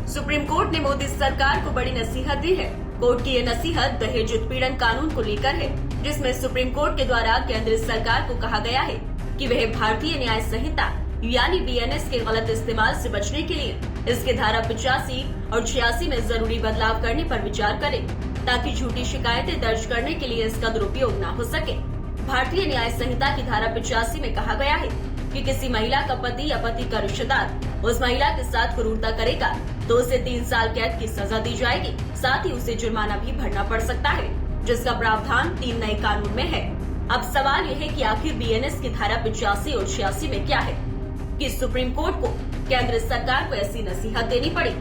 Supreme court ने मोदी सरकार को बड़ी नसीहत दी है। कोर्ट की ये नसीहत दहेज उत्पीड़न कानून को लेकर है, जिसमें सुप्रीम कोर्ट के द्वारा केंद्र सरकार को कहा गया है कि वह भारतीय न्याय संहिता यानी बीएनएस के गलत इस्तेमाल से बचने के लिए इसके धारा 85 और 86 में जरूरी बदलाव करने पर विचार करे, ताकि झूठी शिकायतें दर्ज करने के लिए इसका दुरुपयोग न हो सके। भारतीय न्याय संहिता की धारा 85 में कहा गया है कि किसी महिला का पति या पति का रिश्तेदार उस महिला के साथ क्रूरता करेगा तो उसे 3 साल कैद की सजा दी जाएगी, साथ ही उसे जुर्माना भी भरना पड़ सकता है, जिसका प्रावधान 3 नए कानून में है। अब सवाल यह है कि आखिर बीएनएस की धारा 85 और 86 में क्या है कि सुप्रीम कोर्ट को केंद्र सरकार को ऐसी नसीहत देनी पड़ी।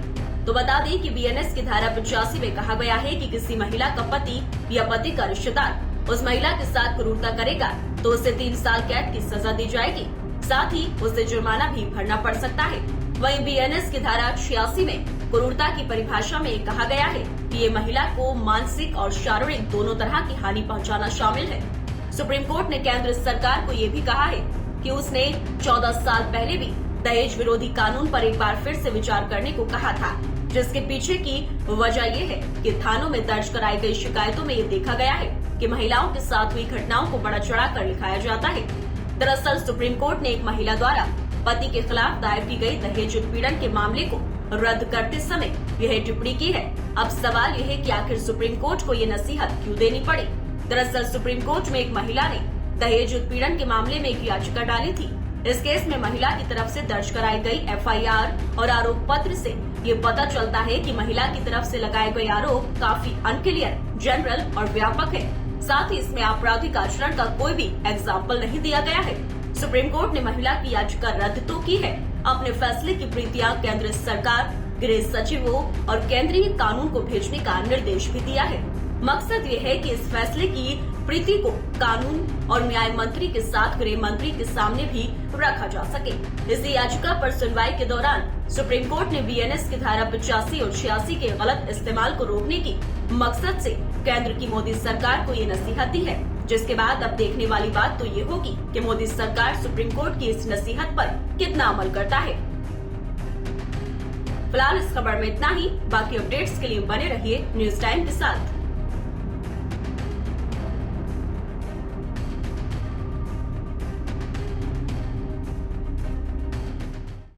तो बता दें कि बीएनएस की धारा 85 में कहा गया है कि किसी महिला का पति या पति का रिश्तेदार उस महिला के साथ क्रूरता करेगा तो उसे 3 साल कैद की सजा दी जाएगी, साथ ही उसे जुर्माना भी भरना पड़ सकता है। वहीं बीएनएस की धारा 86 में क्रूरता की परिभाषा में कहा गया है कि ये महिला को मानसिक और शारीरिक दोनों तरह की हानि पहुंचाना शामिल है। सुप्रीम कोर्ट ने केंद्र सरकार को ये भी कहा है कि उसने 14 साल पहले भी दहेज विरोधी कानून पर एक बार फिर से विचार करने को कहा था, जिसके पीछे की वजह ये है कि थानों में दर्ज कराई गई शिकायतों में ये देखा गया है कि महिलाओं के साथ हुई घटनाओं को बड़ा चढ़ाकर लिखाया जाता है। दरअसल सुप्रीम कोर्ट ने एक महिला द्वारा पति के खिलाफ दायर की गई दहेज उत्पीड़न के मामले को रद्द करते समय यह टिप्पणी की है। अब सवाल यह है कि आखिर सुप्रीम कोर्ट को ये नसीहत क्यों देनी पड़ी। दरअसल सुप्रीम कोर्ट में एक महिला ने दहेज उत्पीड़न के मामले में एक याचिका डाली थी। इस केस में महिला की तरफ से दर्ज कराई गई एफआईआर और आरोप पत्र से ये पता चलता है कि महिला की तरफ से लगाए गए आरोप काफी अनक्लियर, जनरल और व्यापक है। साथ ही इसमें आपराधिक आचरण का कोई भी एग्जाम्पल नहीं दिया गया है। सुप्रीम कोर्ट ने महिला की याचिका रद्द तो की है, अपने फैसले की प्रतियां केंद्र सरकार, गृह सचिवों और केंद्रीय कानून को भेजने का निर्देश भी दिया है। मकसद ये है कि इस फैसले की प्रति को कानून और न्याय मंत्री के साथ गृह मंत्री के सामने भी रखा जा सके। इसी याचिका पर सुनवाई के दौरान सुप्रीम कोर्ट ने बीएनएस की धारा 85 और 86 के गलत इस्तेमाल को रोकने की मकसद से केंद्र की मोदी सरकार को ये नसीहत दी है, जिसके बाद अब देखने वाली बात तो ये होगी कि मोदी सरकार सुप्रीम कोर्ट की इस नसीहत पर कितना अमल करता है। फिलहाल इस खबर में इतना ही। बाकी अपडेट्स के लिए बने रहिए न्यूज टाइम के साथ।